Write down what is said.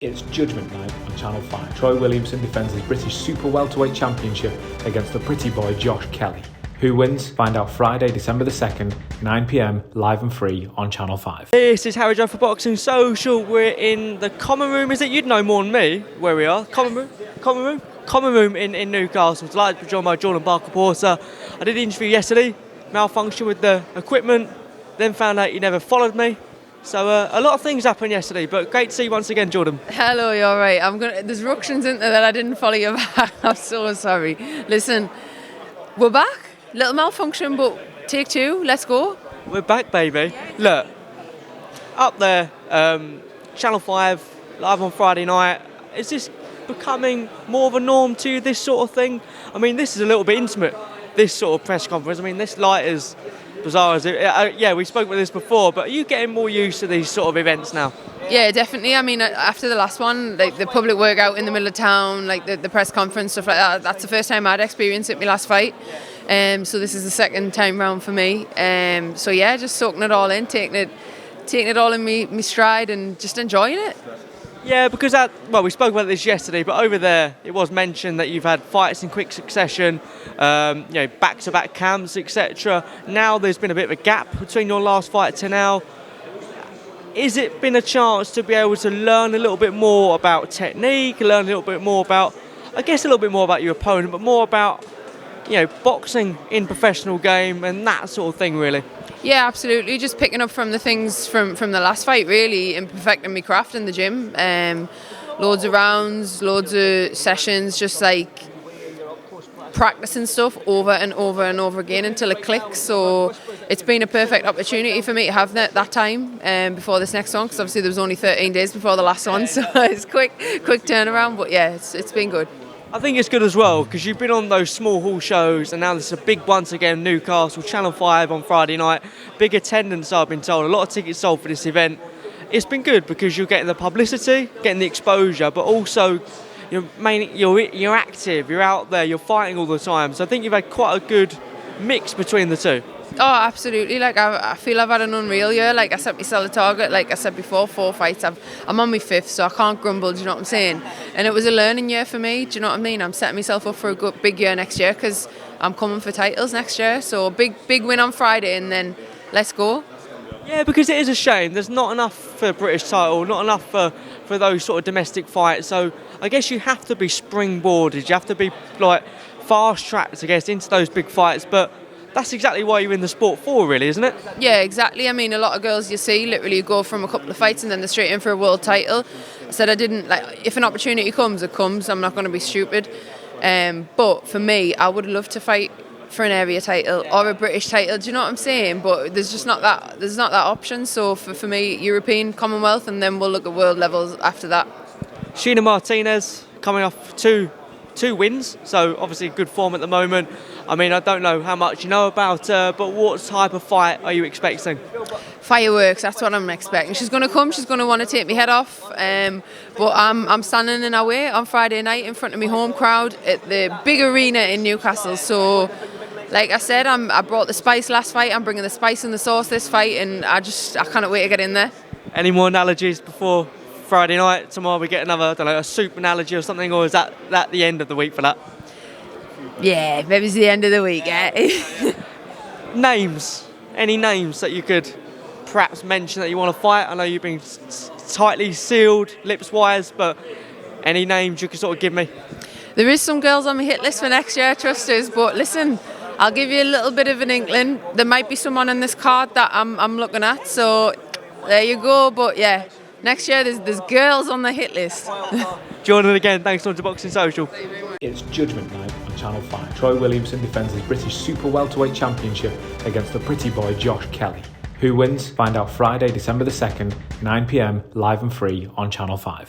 It's Judgment Night on Channel 5. Troy Williamson defends his British Super Welterweight Championship against the pretty boy Josh Kelly. Who wins? Find out Friday, December the 2nd, 9pm, live and free on Channel 5. This is Harry Judd for Boxing Social. We're in the Common Room. Is it? You'd know more than me where we are. Common Room in Newcastle. Delighted to be joined by Jordan Barker-Porter. I did the interview yesterday, malfunction with the equipment, then found out you never followed me. So a lot of things happened yesterday, but great to see you once again, Jordan. Hello, you're right. There's ructions in there that I didn't follow you back. I'm so sorry. Listen, we're back. Little malfunction, but take two. Let's go. We're back, baby. Look, up there, Channel 5, live on Friday night. Is this becoming more of a norm to you, this sort of thing? I mean, this is a little bit intimate, this sort of press conference. I mean, this light is bizarre as it. Yeah, we spoke about this before, but are you getting more used to these sort of events now? Yeah, definitely. I mean, after the last one, like the public workout in the middle of town, like the press conference, stuff like that, that's the first time I'd experienced it my last fight. So this is the second time round for me. So yeah, just soaking it all in, taking it all in me stride and just enjoying it. Yeah, because we spoke about this yesterday, but over there it was mentioned that you've had fights in quick succession, back-to-back camps, etc. Now there's been a bit of a gap between your last fight to now. Is it been a chance to be able to learn a little bit more about technique, learn a little bit more about, I guess a little bit more about your opponent, but more about, boxing in professional game and that sort of thing, really? Yeah, absolutely. Just picking up from the things from the last fight, really, and perfecting my craft in the gym. Loads of rounds, loads of sessions, just like practicing stuff over and over and over again until it clicks. So it's been a perfect opportunity for me to have that time before this next one, because obviously there was only 13 days before the last one, so it's quick turnaround. But yeah, it's been good. I think it's good as well, because you've been on those small hall shows and now there's a big once again, Newcastle, Channel 5 on Friday night. Big attendance, I've been told. A lot of tickets sold for this event. It's been good because you're getting the publicity, getting the exposure, but also you're active, you're out there, you're fighting all the time. So I think you've had quite a good mix between the two. Oh, absolutely. Like I feel I've had an unreal year. Like I set myself a target, like I said before, 4 fights. I'm on my 5th, so I can't grumble, do you know what I'm saying? And it was a learning year for me, do you know what I mean? I'm setting myself up for a good big year next year because I'm coming for titles next year. So a big win on Friday and then let's go. Yeah, because it is a shame. There's not enough for a British title, not enough for those sort of domestic fights. So I guess you have to be springboarded. You have to be like fast-tracked, I guess, into those big fights. But that's exactly why you're in the sport for, really, isn't it? Yeah, exactly. I mean, a lot of girls you see literally go from a couple of fights and then they're straight in for a world title. I said if an opportunity comes, it comes. I'm not going to be stupid. But for me, I would love to fight for an area title or a British title. Do you know what I'm saying? But there's just not that. There's not that option. So for me, European, Commonwealth, and then we'll look at world levels after that. Sheena Martinez coming off two wins, so obviously good form at the moment. I mean, I don't know how much you know about her, but what type of fight are you expecting? Fireworks, that's what I'm expecting. She's going to come, she's going to want to take my head off, but I'm standing in her way on Friday night in front of my home crowd at the big arena in Newcastle. So, like I said, I brought the spice last fight, I'm bringing the spice and the sauce this fight, and I can't wait to get in there. Any more analogies before Friday night? Tomorrow we get another, I don't know, a soup analogy or something, or is that the end of the week for that? Yeah, maybe it's the end of the week, yeah. Names? Any names that you could perhaps mention that you want to fight? I know you've been tightly sealed, lips-wise, but any names you could sort of give me? There is some girls on my hit list for next year, trust us, but listen, I'll give you a little bit of an inkling. There might be someone on this card that I'm looking at, so there you go, but yeah. Next year, there's girls on the hit list. Jordan, again, thanks so much to Boxing Social. It's Judgment Night on Channel 5. Troy Williamson defends his British Super Welterweight Championship against the pretty boy Josh Kelly. Who wins? Find out Friday, December the 2nd, 9pm, live and free on Channel 5.